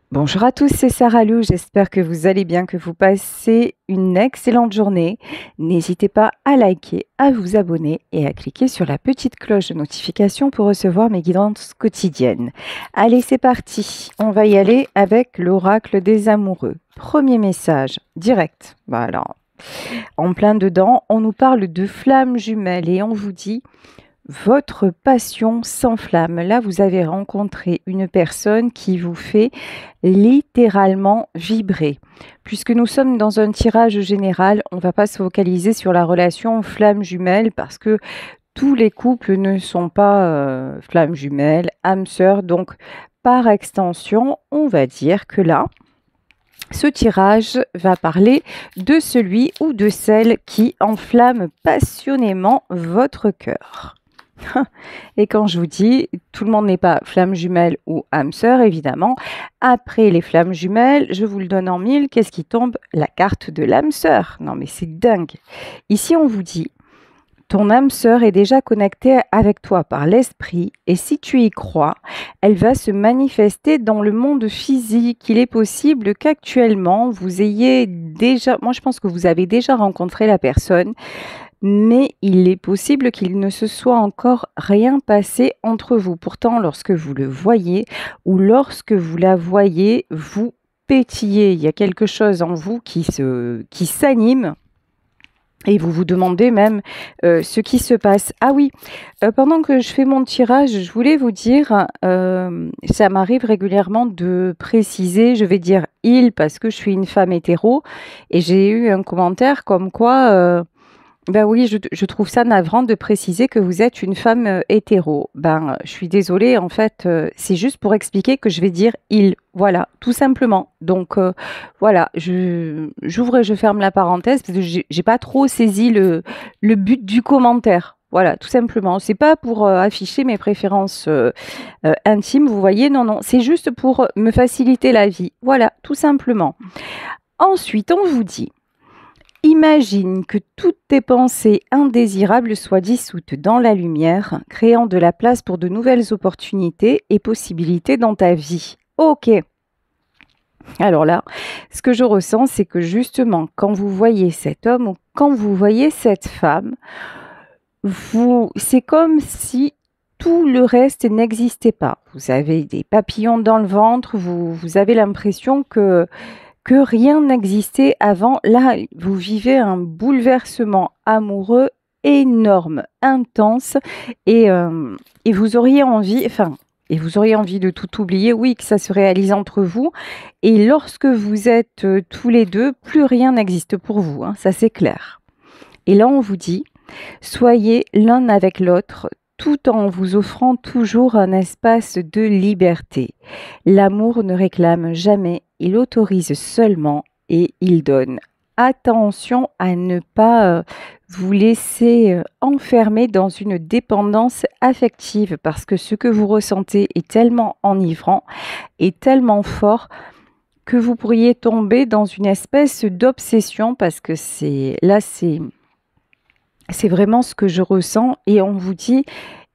Bonjour à tous, c'est Sarah Lou. J'espère que vous allez bien, que vous passez une excellente journée. N'hésitez pas à liker, à vous abonner et à cliquer sur la petite cloche de notification pour recevoir mes guidances quotidiennes. Allez, c'est parti. On va y aller avec l'oracle des amoureux. Premier message, direct. Voilà. En plein dedans, on nous parle de flammes jumelles et on vous dit votre passion s'enflamme. Là, vous avez rencontré une personne qui vous fait littéralement vibrer. Puisque nous sommes dans un tirage général, on ne va pas se focaliser sur la relation flamme jumelle parce que tous les couples ne sont pas flammes jumelles, âmes sœurs. Donc, par extension, on va dire que là, ce tirage va parler de celui ou de celle qui enflamme passionnément votre cœur. Et quand je vous dis, tout le monde n'est pas flamme jumelle ou âme sœur, évidemment. Après les flammes jumelles, je vous le donne en mille, qu'est-ce qui tombe? La carte de l'âme sœur. Non mais c'est dingue. Ici, on vous dit, ton âme sœur est déjà connectée avec toi par l'esprit et si tu y crois, elle va se manifester dans le monde physique. Il est possible qu'actuellement, vous ayez déjà, moi je pense que vous avez déjà rencontré la personne, mais il est possible qu'il ne se soit encore rien passé entre vous. Pourtant, lorsque vous le voyez ou lorsque vous la voyez, vous pétillez. Il y a quelque chose en vous qui s'anime. Et vous vous demandez même ce qui se passe. Ah oui, pendant que je fais mon tirage, je voulais vous dire, ça m'arrive régulièrement de préciser, je vais dire il parce que je suis une femme hétéro, et j'ai eu un commentaire comme quoi ben oui, je trouve ça navrant de préciser que vous êtes une femme hétéro. Ben, je suis désolée, en fait, c'est juste pour expliquer que je vais dire il. Voilà, tout simplement. Donc, voilà, j'ouvre et je ferme la parenthèse parce que j'ai pas trop saisi le but du commentaire. Voilà, tout simplement. C'est pas pour afficher mes préférences intimes, vous voyez. Non, non, c'est juste pour me faciliter la vie. Voilà, tout simplement. Ensuite, on vous dit. Imagine que toutes tes pensées indésirables soient dissoutes dans la lumière, créant de la place pour de nouvelles opportunités et possibilités dans ta vie. Ok. Alors là, ce que je ressens, c'est que justement, quand vous voyez cet homme ou quand vous voyez cette femme, c'est comme si tout le reste n'existait pas. Vous avez des papillons dans le ventre, vous avez l'impression que rien n'existait avant. Là, vous vivez un bouleversement amoureux énorme, intense, et vous auriez envie, de tout oublier, oui, que ça se réalise entre vous. Et lorsque vous êtes tous les deux, plus rien n'existe pour vous, hein, ça c'est clair. Et là, on vous dit, soyez l'un avec l'autre, tout en vous offrant toujours un espace de liberté. L'amour ne réclame jamais, il autorise seulement et il donne. Attention à ne pas vous laisser enfermer dans une dépendance affective parce que ce que vous ressentez est tellement enivrant et tellement fort que vous pourriez tomber dans une espèce d'obsession parce que c'est vraiment ce que je ressens et on vous dit,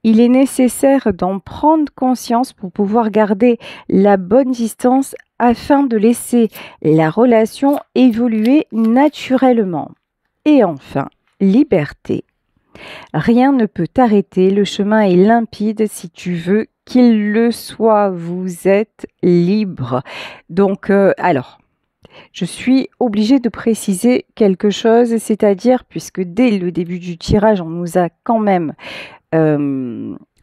il est nécessaire d'en prendre conscience pour pouvoir garder la bonne distance afin de laisser la relation évoluer naturellement. Et enfin, liberté. Rien ne peut t'arrêter, le chemin est limpide si tu veux qu'il le soit, vous êtes libre. Donc, alors, je suis obligée de préciser quelque chose, c'est-à-dire, puisque dès le début du tirage, on nous a quand même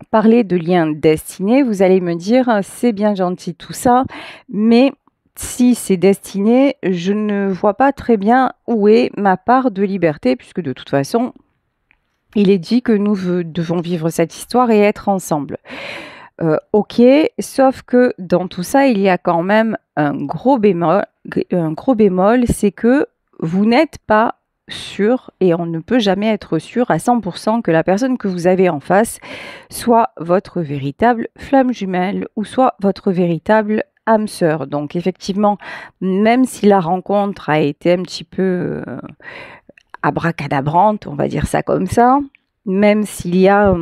parlé de liens destinés, vous allez me dire, c'est bien gentil tout ça, mais si c'est destiné, je ne vois pas très bien où est ma part de liberté, puisque de toute façon, il est dit que nous devons vivre cette histoire et être ensemble. Ok, sauf que dans tout ça, il y a quand même un gros bémol, c'est que vous n'êtes pas sûr, et on ne peut jamais être sûr à 100% que la personne que vous avez en face soit votre véritable flamme jumelle ou soit votre véritable âme sœur. Donc effectivement, même si la rencontre a été un petit peu abracadabrante, on va dire ça comme ça, même s'il y a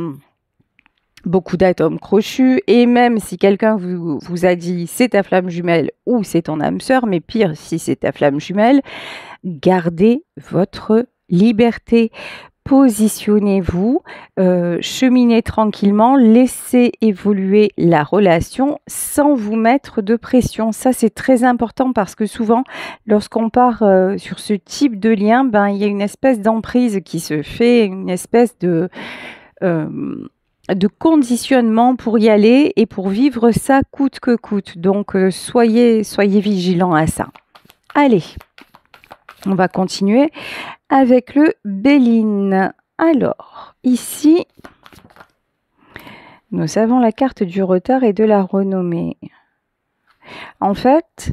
beaucoup d'atomes crochus, et même si quelqu'un vous a dit c'est ta flamme jumelle ou c'est ton âme sœur, mais pire si c'est ta flamme jumelle, gardez votre liberté. Positionnez-vous, cheminez tranquillement, laissez évoluer la relation sans vous mettre de pression. Ça, c'est très important parce que souvent, lorsqu'on part sur ce type de lien, ben, il y a une espèce d'emprise qui se fait, une espèce de conditionnement pour y aller et pour vivre ça coûte que coûte. Donc, soyez vigilants à ça. Allez, on va continuer avec le Béline. Alors, ici, nous avons la carte du retard et de la renommée. En fait,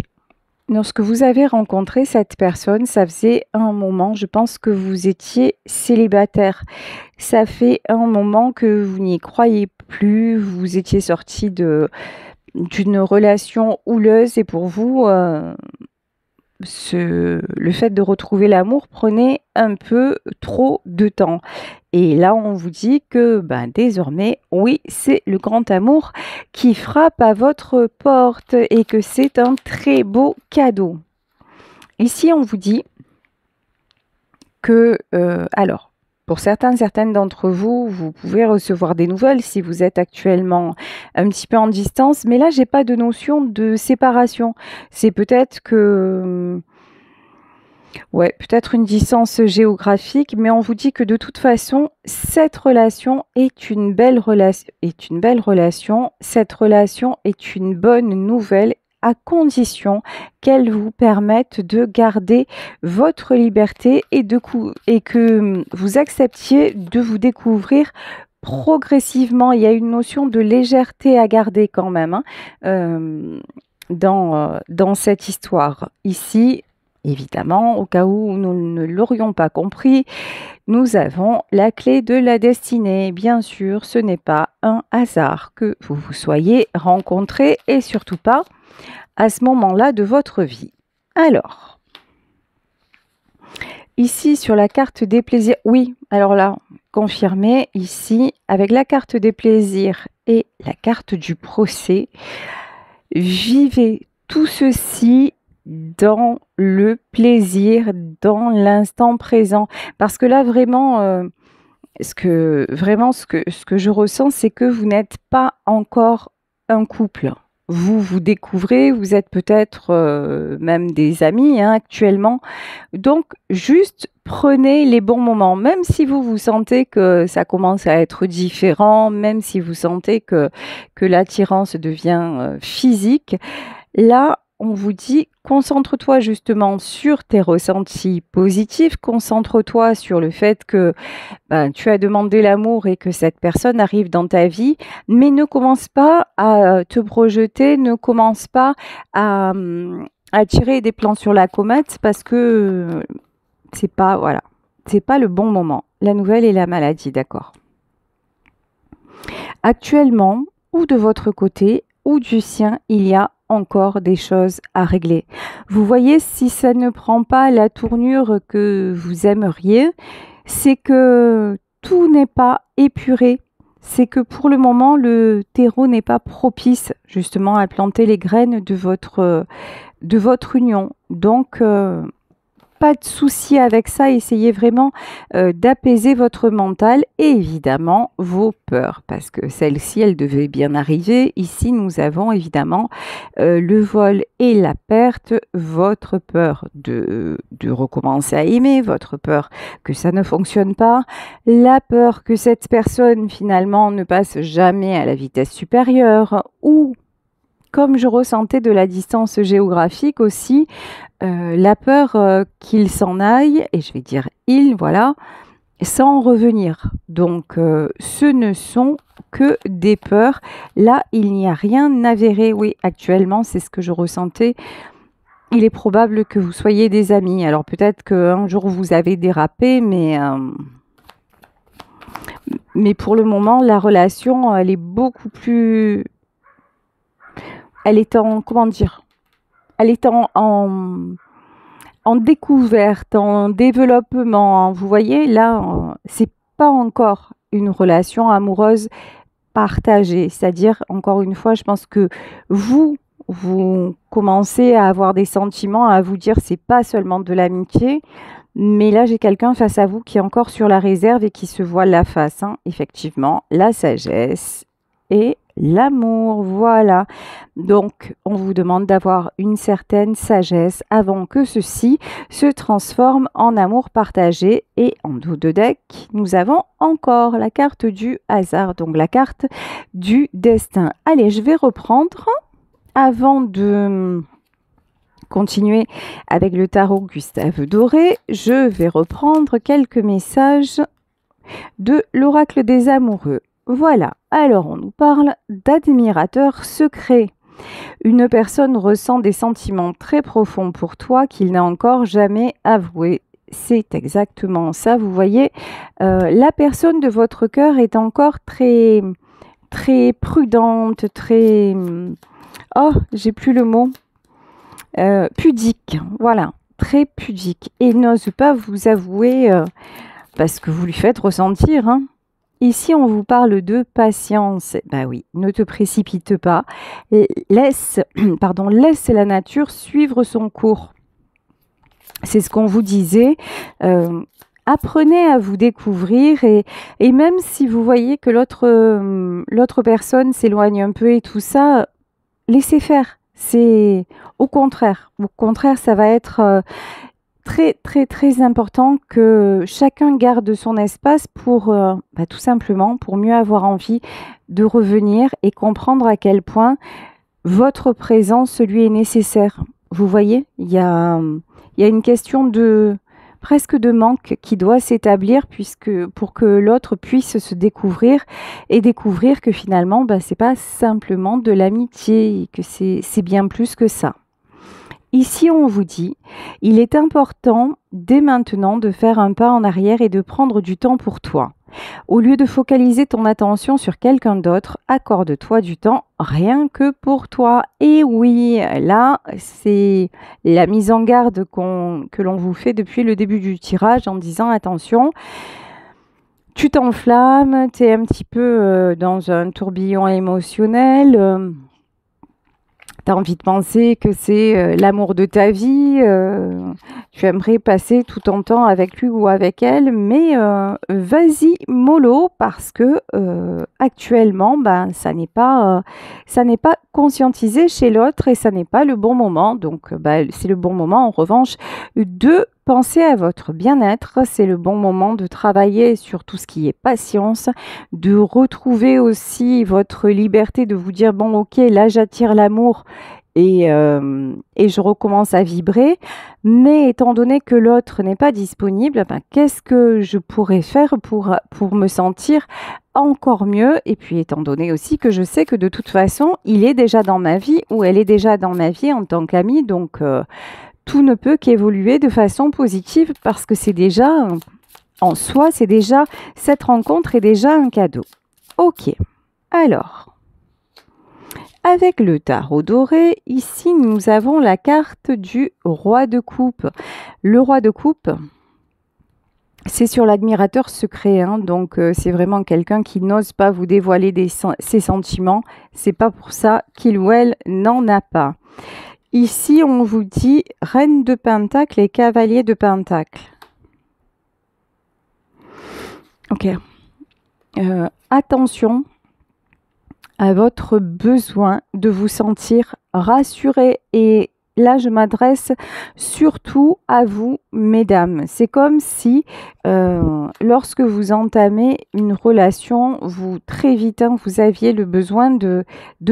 lorsque vous avez rencontré cette personne, ça faisait un moment, je pense que vous étiez célibataire. Ça fait un moment que vous n'y croyez plus, vous étiez sorti d'une relation houleuse et pour vous, le fait de retrouver l'amour prenait un peu trop de temps. Et là, on vous dit que désormais, oui, c'est le grand amour qui frappe à votre porte et que c'est un très beau cadeau. Ici, on vous dit que, alors, pour certaines d'entre vous, vous pouvez recevoir des nouvelles si vous êtes actuellement un petit peu en distance, mais là, j'ai pas de notion de séparation. C'est peut-être que ouais, peut-être une distance géographique, mais on vous dit que de toute façon, cette relation est une belle relation. Cette relation est une bonne nouvelle à condition qu'elle vous permette de garder votre liberté et que vous acceptiez de vous découvrir progressivement. Il y a une notion de légèreté à garder quand même dans cette histoire. Ici, évidemment, au cas où nous ne l'aurions pas compris, nous avons la clé de la destinée. Bien sûr, ce n'est pas un hasard que vous vous soyez rencontrés et surtout pas à ce moment-là de votre vie. Alors, ici sur la carte des plaisirs, oui, alors là, confirmé, ici, avec la carte des plaisirs et la carte du procès, vivez tout ceci dans le plaisir, dans l'instant présent. Parce que là, vraiment, ce que je ressens, c'est que vous n'êtes pas encore un couple. Vous vous découvrez, vous êtes peut-être même des amis actuellement. Donc, juste prenez les bons moments. Même si vous sentez que ça commence à être différent, même si vous sentez que l'attirance devient physique, là, on vous dit, concentre-toi justement sur tes ressentis positifs, concentre-toi sur le fait que tu as demandé l'amour et que cette personne arrive dans ta vie, mais ne commence pas à te projeter, ne commence pas à tirer des plans sur la comète parce que c'est pas, voilà, c'est pas le bon moment. La nouvelle est la maladie, d'accord. Actuellement, ou de votre côté, ou du sien, il y a encore des choses à régler. Vous voyez, si ça ne prend pas la tournure que vous aimeriez, c'est que tout n'est pas épuré. C'est que pour le moment, le terreau n'est pas propice justement à planter les graines de votre union. Donc, pas de souci avec ça, essayez vraiment d'apaiser votre mental et évidemment vos peurs, parce que celle-ci, elle devait bien arriver. Ici, nous avons évidemment le vol et la perte, votre peur de recommencer à aimer, votre peur que ça ne fonctionne pas, la peur que cette personne finalement ne passe jamais à la vitesse supérieure ou comme je ressentais de la distance géographique aussi, la peur qu'il s'en aille, et je vais dire il, voilà, sans revenir. Donc, ce ne sont que des peurs. Là, il n'y a rien avéré. Oui, actuellement, c'est ce que je ressentais. Il est probable que vous soyez des amis. Alors, peut-être qu'un jour, vous avez dérapé, mais pour le moment, la relation, elle est beaucoup plus... Elle est en... Comment dire ? Elle est en découverte, en développement. Vous voyez, là, c'est pas encore une relation amoureuse partagé. C'est-à-dire, encore une fois, je pense que vous commencez à avoir des sentiments, à vous dire c'est pas seulement de l'amitié, mais là j'ai quelqu'un face à vous qui est encore sur la réserve et qui se voile la face, hein. Effectivement, la sagesse et l'amour, voilà. Donc, on vous demande d'avoir une certaine sagesse avant que ceci se transforme en amour partagé. Et en dos de deck, nous avons encore la carte du hasard, donc la carte du destin. Allez, je vais reprendre avant de continuer avec le tarot Gustave Doré. Je vais reprendre quelques messages de l'oracle des amoureux. Voilà, alors on nous parle d'admirateur secret. Une personne ressent des sentiments très profonds pour toi qu'il n'a encore jamais avoués. C'est exactement ça, vous voyez. La personne de votre cœur est encore très, très prudente, très... Oh, j'ai plus le mot. Pudique, voilà, très pudique. Et n'ose pas vous avouer parce que vous lui faites ressentir, hein. Ici, on vous parle de patience. Bah oui, ne te précipite pas. Laisse la nature suivre son cours. C'est ce qu'on vous disait. Apprenez à vous découvrir et même si vous voyez que l'autre personne s'éloigne un peu et tout ça, laissez faire. C'est au contraire, ça va être très, très, très important que chacun garde son espace pour, tout simplement, pour mieux avoir envie de revenir et comprendre à quel point votre présence lui est nécessaire. Vous voyez, il y a une question de presque de manque qui doit s'établir puisque pour que l'autre puisse se découvrir et découvrir que finalement, c'est pas simplement de l'amitié, que c'est bien plus que ça. Ici, on vous dit, il est important dès maintenant de faire un pas en arrière et de prendre du temps pour toi. Au lieu de focaliser ton attention sur quelqu'un d'autre, accorde-toi du temps rien que pour toi. Et oui, là, c'est la mise en garde que l'on vous fait depuis le début du tirage en disant attention, tu t'enflammes, tu es un petit peu dans un tourbillon émotionnel. Tu as envie de penser que c'est l'amour de ta vie, tu aimerais passer tout ton temps avec lui ou avec elle, mais vas-y mollo parce que actuellement, ça n'est pas conscientisé chez l'autre et ça n'est pas le bon moment. Donc, c'est le bon moment en revanche de penser à votre bien-être. C'est le bon moment de travailler sur tout ce qui est patience, de retrouver aussi votre liberté de vous dire bon ok là j'attire l'amour et je recommence à vibrer, mais étant donné que l'autre n'est pas disponible, qu'est-ce que je pourrais faire pour me sentir encore mieux? Et puis étant donné aussi que je sais que de toute façon il est déjà dans ma vie ou elle est déjà dans ma vie en tant qu'ami, donc tout ne peut qu'évoluer de façon positive parce que c'est déjà en soi, c'est déjà cette rencontre est déjà un cadeau. Ok, alors avec le tarot doré, ici nous avons la carte du roi de coupe. Le roi de coupe, c'est sur l'admirateur secret, hein, donc c'est vraiment quelqu'un qui n'ose pas vous dévoiler ses sentiments. C'est pas pour ça qu'il ou elle n'en a pas. Ici, on vous dit reine de Pentacle et cavalier de Pentacle. Ok. Attention à votre besoin de vous sentir rassuré. Et là, je m'adresse surtout à vous, mesdames. C'est comme si, lorsque vous entamez une relation, très vite, vous aviez le besoin de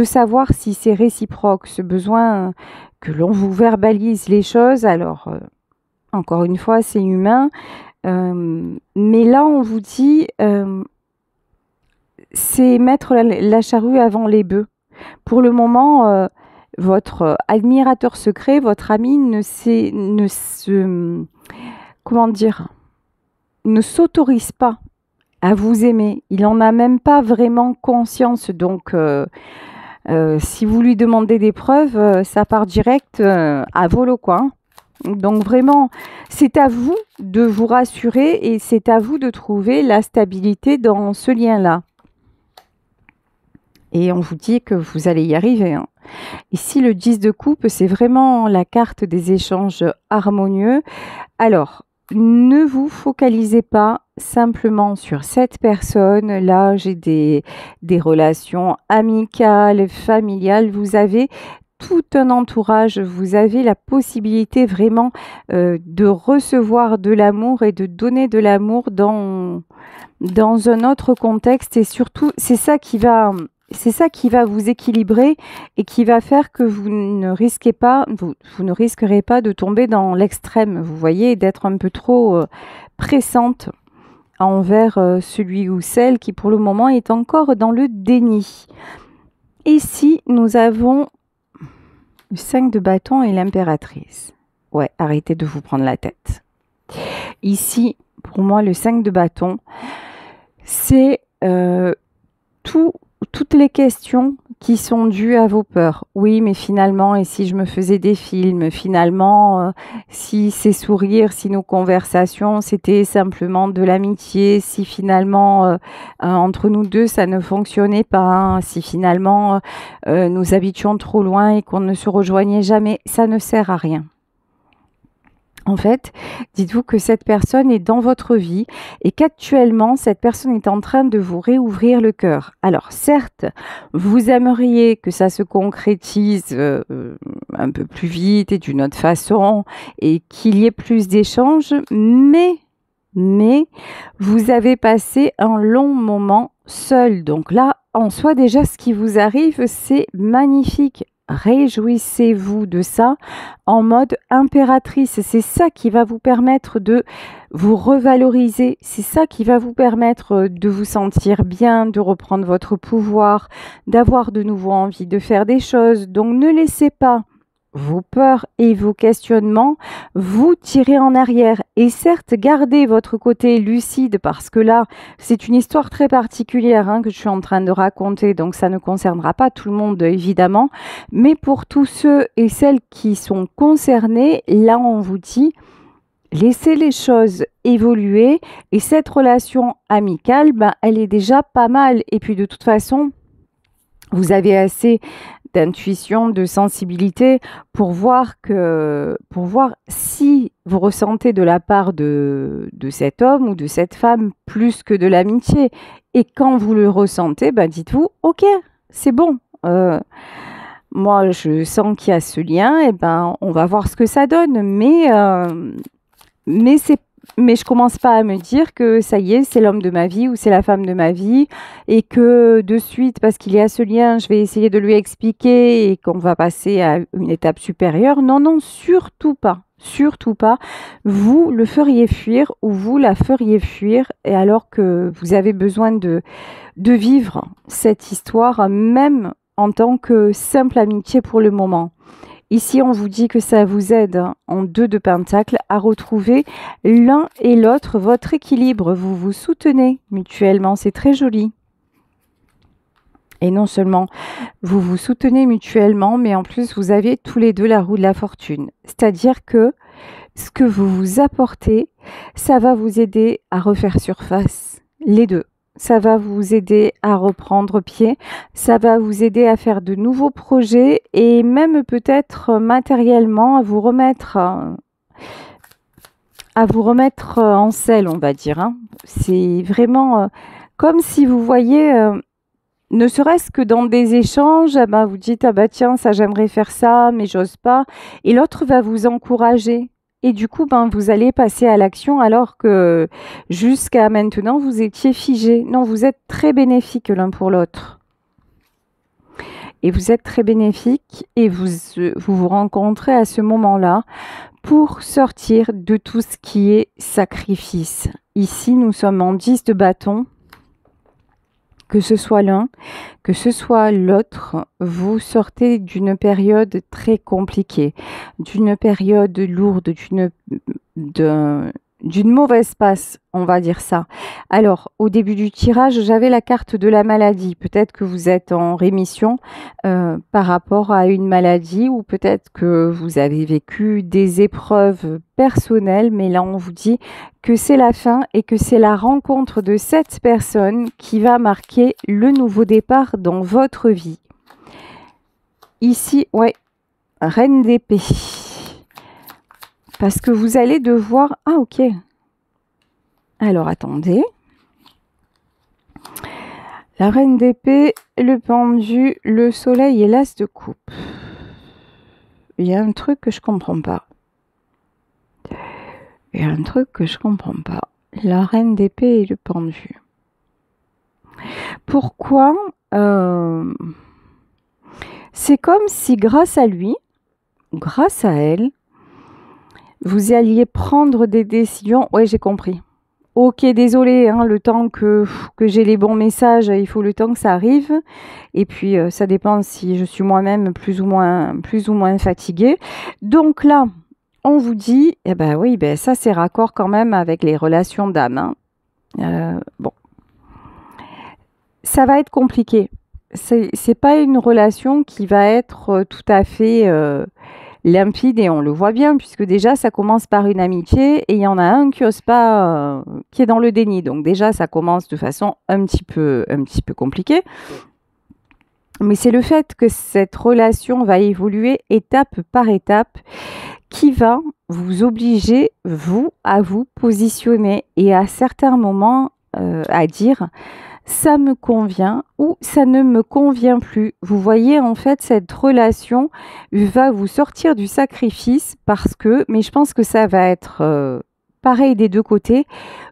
savoir si c'est réciproque, ce besoin que l'on vous verbalise les choses. Alors, encore une fois, c'est humain. Mais là, on vous dit... c'est mettre la charrue avant les bœufs. Pour le moment, votre admirateur secret, votre ami ne s'autorise pas à vous aimer. Il n'en a même pas vraiment conscience. Donc, si vous lui demandez des preuves, ça part direct à volo, quoi. Donc vraiment, c'est à vous de vous rassurer et c'est à vous de trouver la stabilité dans ce lien-là. Et on vous dit que vous allez y arriver, hein. Ici, le 10 de coupe, c'est vraiment la carte des échanges harmonieux. Alors, ne vous focalisez pas simplement sur cette personne. Là, j'ai des relations amicales, familiales. Vous avez tout un entourage. Vous avez la possibilité vraiment de recevoir de l'amour et de donner de l'amour dans un autre contexte. Et surtout, c'est ça qui va vous équilibrer et qui va faire que vous ne risquerez pas de tomber dans l'extrême, vous voyez, et d'être un peu trop pressante envers celui ou celle qui pour le moment est encore dans le déni. Ici, nous avons le 5 de bâton et l'impératrice. Ouais, arrêtez de vous prendre la tête. Ici, pour moi, le 5 de bâton, c'est toutes les questions qui sont dues à vos peurs. Oui, mais finalement, et si je me faisais des films, finalement, si ces sourires, si nos conversations, c'était simplement de l'amitié, si finalement, entre nous deux, ça ne fonctionnait pas, hein, si finalement, nous habitions trop loin et qu'on ne se rejoignait jamais, ça ne sert à rien. En fait, dites-vous que cette personne est dans votre vie et qu'actuellement, cette personne est en train de vous réouvrir le cœur. Alors, certes, vous aimeriez que ça se concrétise un peu plus vite et d'une autre façon et qu'il y ait plus d'échanges, mais vous avez passé un long moment seul. Donc là, en soi, déjà, ce qui vous arrive, c'est magnifique. Réjouissez-vous de ça en mode impératrice. C'est ça qui va vous permettre de vous revaloriser. C'est ça qui va vous permettre de vous sentir bien, de reprendre votre pouvoir, d'avoir de nouveau envie de faire des choses. Donc ne laissez pas vos peurs et vos questionnements vous tirer en arrière. Et certes, gardez votre côté lucide parce que là, c'est une histoire très particulière que je suis en train de raconter, donc ça ne concernera pas tout le monde évidemment. Mais pour tous ceux et celles qui sont concernés, là on vous dit, laissez les choses évoluer et cette relation amicale, elle est déjà pas mal. Et puis de toute façon, vous avez assez d'intuition, de sensibilité pour voir si vous ressentez de la part de cet homme ou de cette femme plus que de l'amitié. Et quand vous le ressentez, dites-vous, ok, c'est bon. Moi, je sens qu'il y a ce lien, et on va voir ce que ça donne. Mais je commence pas à me dire que ça y est, c'est l'homme de ma vie ou c'est la femme de ma vie et que de suite, parce qu'il y a ce lien, je vais essayer de lui expliquer et qu'on va passer à une étape supérieure. Non, non, surtout pas. Surtout pas. Vous le feriez fuir ou vous la feriez fuir et alors que vous avez besoin de vivre cette histoire, même en tant que simple amitié pour le moment. Ici, on vous dit que ça vous aide en 2 de Pentacle à retrouver l'un et l'autre votre équilibre. Vous vous soutenez mutuellement, c'est très joli. Et non seulement vous vous soutenez mutuellement, mais en plus vous avez tous les deux la roue de la fortune. C'est-à-dire que ce que vous vous apportez, ça va vous aider à refaire surface, les deux. Ça va vous aider à reprendre pied, ça va vous aider à faire de nouveaux projets et même peut-être matériellement à vous remettre en selle, on va dire. C'est vraiment comme si vous voyez, ne serait-ce que dans des échanges, vous dites, tiens, ça j'aimerais faire ça, mais j'ose pas. Et l'autre va vous encourager. Et du coup, vous allez passer à l'action alors que jusqu'à maintenant, vous étiez figé. Non, vous êtes très bénéfiques l'un pour l'autre. Et vous êtes très bénéfiques et vous rencontrez à ce moment-là pour sortir de tout ce qui est sacrifice. Ici, nous sommes en 10 de bâton. Que ce soit l'un, que ce soit l'autre, vous sortez d'une période très compliquée, d'une période lourde, d'une mauvaise passe, on va dire ça. Alors, au début du tirage, j'avais la carte de la maladie. Peut-être que vous êtes en rémission par rapport à une maladie ou peut-être que vous avez vécu des épreuves personnelles, mais là, on vous dit que c'est la fin et que c'est la rencontre de cette personne qui va marquer le nouveau départ dans votre vie. Ici, ouais, Reine d'épée. Parce que vous allez devoir... Ah, ok. Alors, attendez. La Reine d'épée, le pendu, le soleil et l'as de coupe. Il y a un truc que je comprends pas. Il y a un truc que je comprends pas. La Reine d'épée et le pendu. Pourquoi c'est comme si grâce à lui, grâce à elle, vous alliez prendre des décisions. Ouais, j'ai compris. Ok, désolé, hein, le temps que j'ai les bons messages, il faut le temps que ça arrive. Et puis, ça dépend si je suis moi-même plus ou moins fatiguée. Donc là, on vous dit, eh ben oui, ben ça c'est raccord quand même avec les relations d'âme. Hein. Bon, ça va être compliqué. C'est pas une relation qui va être tout à fait limpide et on le voit bien puisque déjà ça commence par une amitié et il y en a un qui ose pas, qui est dans le déni. Donc déjà ça commence de façon un petit peu compliquée. Mais c'est le fait que cette relation va évoluer étape par étape qui va vous obliger, vous, à vous positionner et à certains moments à dire ça me convient ou ça ne me convient plus. Vous voyez, en fait, cette relation va vous sortir du sacrifice parce que, mais je pense que ça va être pareil des deux côtés,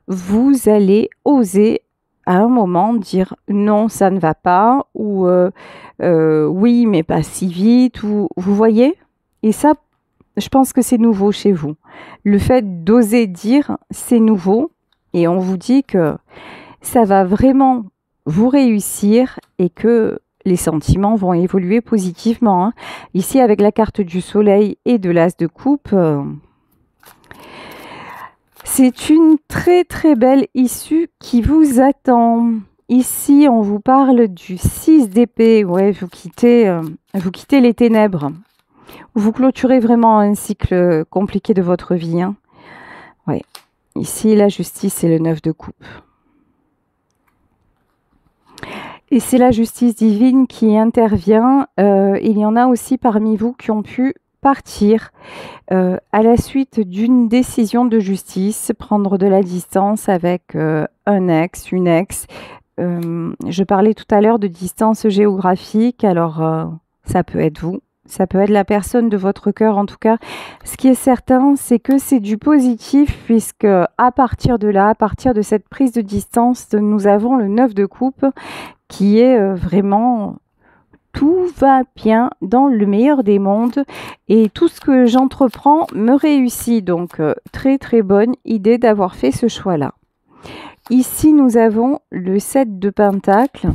vous allez oser à un moment dire non, ça ne va pas ou oui, mais pas si vite ou vous voyez. Et ça, je pense que c'est nouveau chez vous. Le fait d'oser dire c'est nouveau et on vous dit que ça va vraiment vous réussir et que les sentiments vont évoluer positivement. Hein. Ici, avec la carte du soleil et de l'as de coupe, c'est une très très belle issue qui vous attend. Ici, on vous parle du 6 d'épée. Ouais, vous quittez les ténèbres. Vous clôturez vraiment un cycle compliqué de votre vie. Hein. Ouais. Ici, la justice et le 9 de coupe. Et c'est la justice divine qui intervient. Il y en a aussi parmi vous qui ont pu partir à la suite d'une décision de justice, prendre de la distance avec un ex, une ex. Je parlais tout à l'heure de distance géographique. Alors, ça peut être vous. Ça peut être la personne de votre cœur en tout cas. Ce qui est certain, c'est que c'est du positif puisque à partir de là, à partir de cette prise de distance, nous avons le 9 de coupe qui est vraiment tout va bien dans le meilleur des mondes et tout ce que j'entreprends me réussit. Donc très très bonne idée d'avoir fait ce choix-là. Ici nous avons le 7 de Pentacle.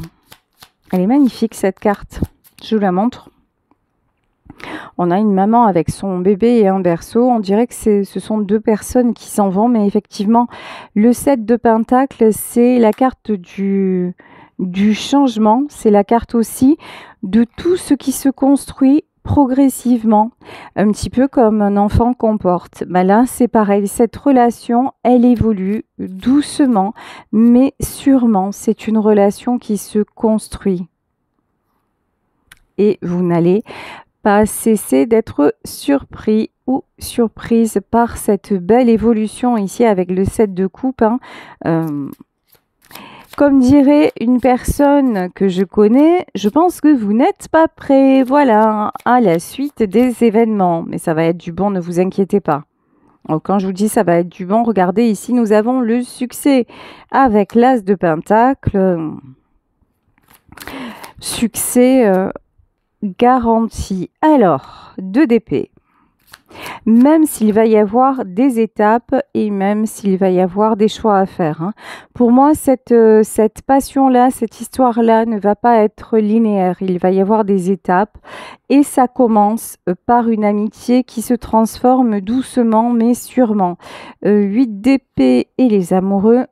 Elle est magnifique cette carte. Je vous la montre. On a une maman avec son bébé et un berceau. On dirait que ce sont deux personnes qui s'en vont, mais effectivement, le 7 de Pentacle, c'est la carte du changement. C'est la carte aussi de tout ce qui se construit progressivement, un petit peu comme un enfant qu'on porte. Ben là, c'est pareil. Cette relation, elle évolue doucement, mais sûrement. C'est une relation qui se construit. Et vous n'allez pas cesser d'être surpris ou surprise par cette belle évolution ici avec le 7 de coupe. Hein. Comme dirait une personne que je connais, je pense que vous n'êtes pas prêt, voilà, à la suite des événements. Mais ça va être du bon, ne vous inquiétez pas. Donc, quand je vous dis ça va être du bon, regardez ici, nous avons le succès avec l'as de Pentacle. Succès garanti. Alors, 2 d'épée. même s'il va y avoir des étapes et même s'il va y avoir des choix à faire, hein. Pour moi, cette passion-là, cette histoire-là ne va pas être linéaire. Il va y avoir des étapes et ça commence par une amitié qui se transforme doucement mais sûrement. 8 d'épée et les amoureux.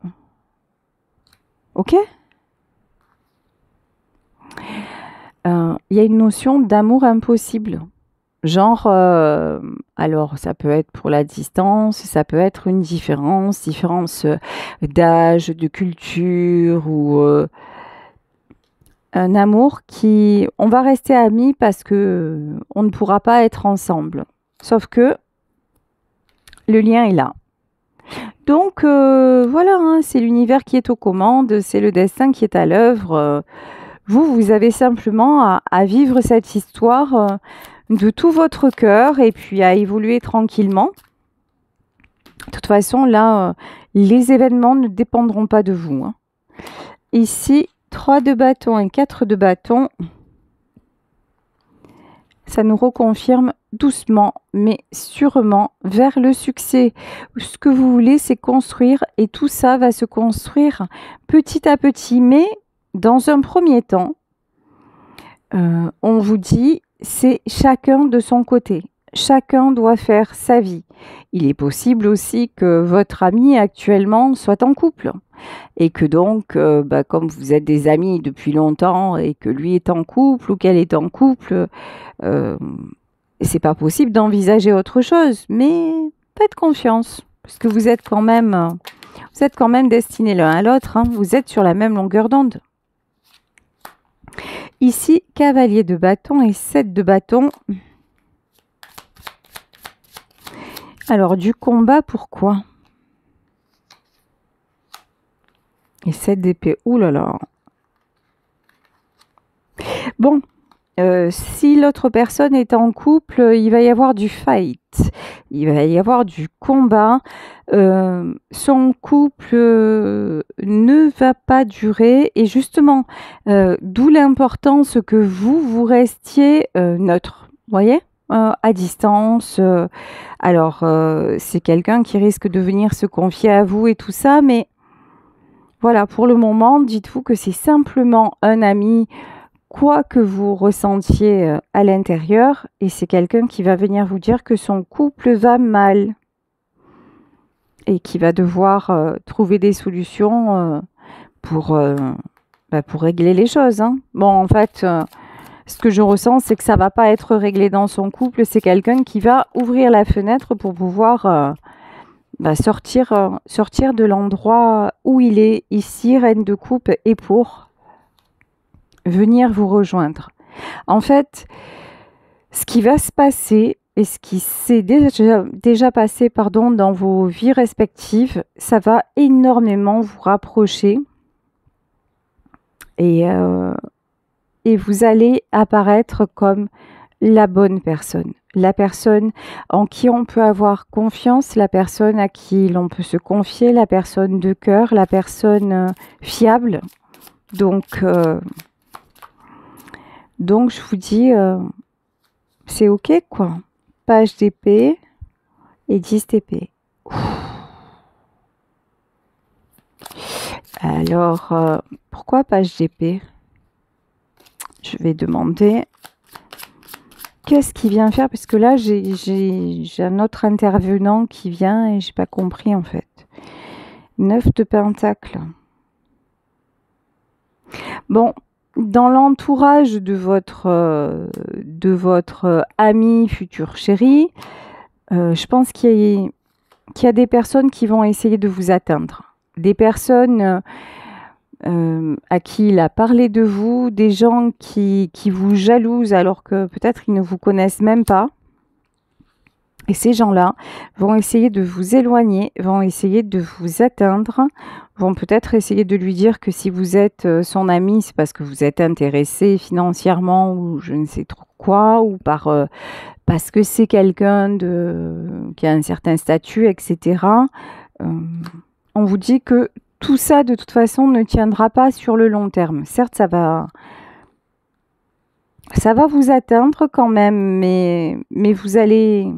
Ok? Il y a une notion d'amour impossible. Genre, alors ça peut être pour la distance, ça peut être une différence d'âge, de culture ou un amour qui, on va rester amis parce que on ne pourra pas être ensemble. Sauf que le lien est là. Donc voilà, hein, c'est l'univers qui est aux commandes, c'est le destin qui est à l'œuvre. Vous avez simplement à vivre cette histoire de tout votre cœur et puis à évoluer tranquillement. De toute façon, là, les événements ne dépendront pas de vous, hein. Ici, 3 de bâton et 4 de bâton. Ça nous reconfirme doucement, mais sûrement vers le succès. Ce que vous voulez, c'est construire et tout ça va se construire petit à petit. Mais dans un premier temps, on vous dit, c'est chacun de son côté. Chacun doit faire sa vie. Il est possible aussi que votre ami actuellement soit en couple et que donc, comme vous êtes des amis depuis longtemps et que lui est en couple ou qu'elle est en couple, c'est pas possible d'envisager autre chose. Mais faites confiance parce que vous êtes quand même destinés l'un à l'autre, hein. Vous êtes sur la même longueur d'onde. Ici, cavalier de bâton et 7 de bâton. Alors, du combat, pourquoi? Et 7 d'épée. Ouh là là. Bon, si l'autre personne est en couple, il va y avoir du fight. Il va y avoir du combat. Son couple ne va pas durer. Et justement, d'où l'importance que vous restiez neutre. Vous voyez? À distance. Alors, c'est quelqu'un qui risque de venir se confier à vous et tout ça. Mais voilà, pour le moment, dites-vous que c'est simplement un ami, quoi que vous ressentiez à l'intérieur, et c'est quelqu'un qui va venir vous dire que son couple va mal et qui va devoir trouver des solutions pour régler les choses, hein. Bon, en fait, ce que je ressens, c'est que ça va pas être réglé dans son couple. C'est quelqu'un qui va ouvrir la fenêtre pour pouvoir sortir de l'endroit où il est ici, reine de coupe, et pour venir vous rejoindre. En fait, ce qui va se passer et ce qui s'est déjà passé dans vos vies respectives, ça va énormément vous rapprocher et vous allez apparaître comme la bonne personne. La personne en qui on peut avoir confiance, la personne à qui l'on peut se confier, la personne de cœur, la personne fiable. Donc, je vous dis, c'est ok quoi. Page d'épée et 10 d'épée. Alors, pourquoi page d'épée? Je vais demander qu'est-ce qu'il vient faire, parce que là j'ai un autre intervenant qui vient et j'ai pas compris en fait. 9 de pentacle. Bon, dans l'entourage de votre ami futur chéri, je pense qu'il y a des personnes qui vont essayer de vous atteindre. Des personnes à qui il a parlé de vous, des gens qui vous jalousent alors que peut-être ils ne vous connaissent même pas. Et ces gens-là vont essayer de vous éloigner, vont essayer de vous atteindre, vont peut-être essayer de lui dire que si vous êtes son ami, c'est parce que vous êtes intéressé financièrement ou je ne sais trop quoi, ou parce que c'est quelqu'un qui a un certain statut, etc. On vous dit que tout ça, de toute façon, ne tiendra pas sur le long terme. Certes, ça va vous atteindre quand même, mais vous allez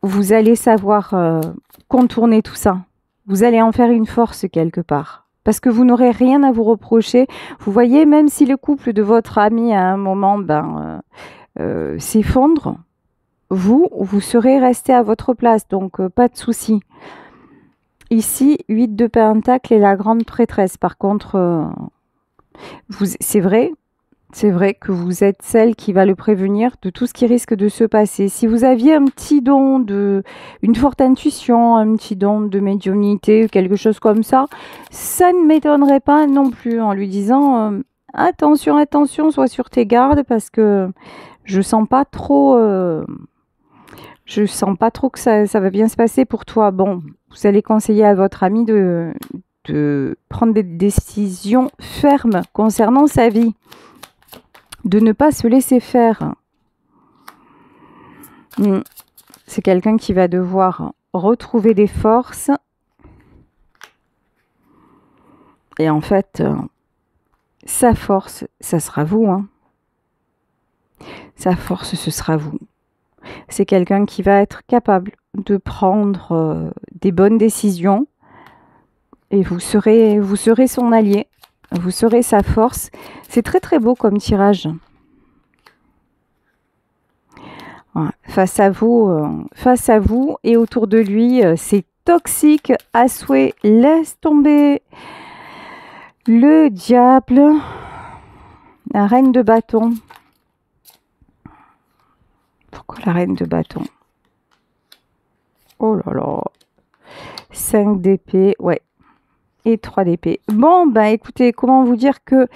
vous allez savoir contourner tout ça. Vous allez en faire une force quelque part. Parce que vous n'aurez rien à vous reprocher. Vous voyez, même si le couple de votre ami à un moment s'effondre, vous serez resté à votre place. Donc, pas de souci. Ici, 8 de Pentacle et la grande prêtresse. Par contre, c'est vrai que vous êtes celle qui va le prévenir de tout ce qui risque de se passer. Si vous aviez un petit don une forte intuition, un petit don de médiumnité, quelque chose comme ça ne m'étonnerait pas non plus en lui disant attention, attention, sois sur tes gardes parce que je sens pas trop que ça va bien se passer pour toi. Bon, vous allez conseiller à votre ami de prendre des décisions fermes concernant sa vie. De ne pas se laisser faire. C'est quelqu'un qui va devoir retrouver des forces. Et en fait, sa force, ça sera vous. Sa force, ce sera vous. C'est quelqu'un qui va être capable de prendre des bonnes décisions. Et vous serez son allié. Vous serez sa force. C'est très très beau comme tirage. Voilà. Face à vous et autour de lui, c'est toxique à souhait. Laisse tomber le diable, la reine de bâton. Pourquoi la reine de bâton? Oh là là. 5 d'épée, ouais. Et 3 d'épée. Bon, bah écoutez, comment vous dire que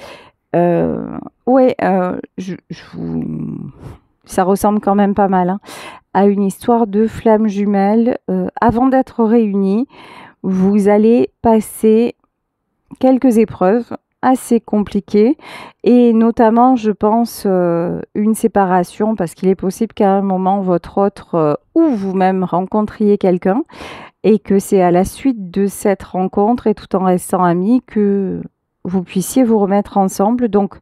ça ressemble quand même pas mal à une histoire de flammes jumelles. Avant d'être réunis, vous allez passer quelques épreuves assez compliquées et notamment, je pense, une séparation parce qu'il est possible qu'à un moment, votre autre ou vous-même rencontriez quelqu'un et que c'est à la suite de cette rencontre et tout en restant amis que vous puissiez vous remettre ensemble. Donc,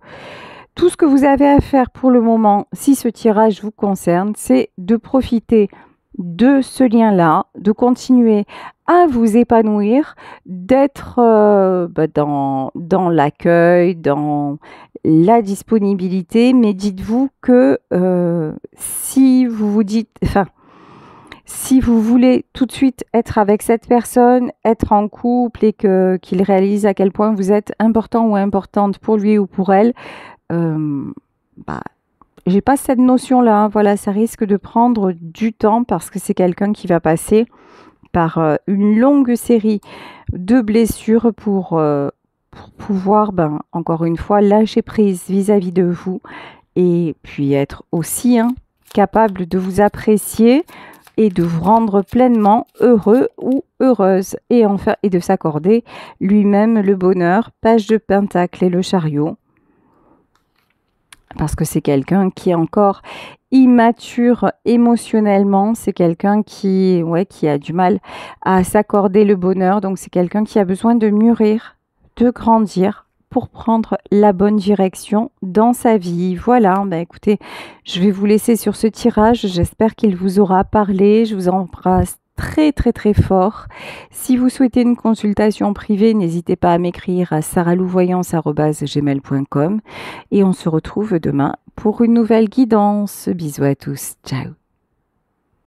tout ce que vous avez à faire pour le moment, si ce tirage vous concerne, c'est de profiter de ce lien-là, de continuer à vous épanouir, d'être dans l'accueil, dans la disponibilité. Mais dites-vous que si vous vous dites... Si vous voulez tout de suite être avec cette personne, être en couple et qu'il réalise à quel point vous êtes important ou importante pour lui ou pour elle, j'ai pas cette notion-là. Voilà, ça risque de prendre du temps parce que c'est quelqu'un qui va passer par une longue série de blessures pour pouvoir, encore une fois, lâcher prise vis-à-vis de vous et puis être aussi capable de vous apprécier et de vous rendre pleinement heureux ou heureuse et de s'accorder lui-même le bonheur. Page de Pentacle et le chariot. Parce que c'est quelqu'un qui est encore immature émotionnellement. C'est quelqu'un qui a du mal à s'accorder le bonheur. Donc c'est quelqu'un qui a besoin de mûrir, de grandir pour prendre la bonne direction dans sa vie. Voilà, écoutez, je vais vous laisser sur ce tirage. J'espère qu'il vous aura parlé. Je vous embrasse très très très fort. Si vous souhaitez une consultation privée, n'hésitez pas à m'écrire à saralouvoyance@gmail.com et on se retrouve demain pour une nouvelle guidance. Bisous à tous. Ciao.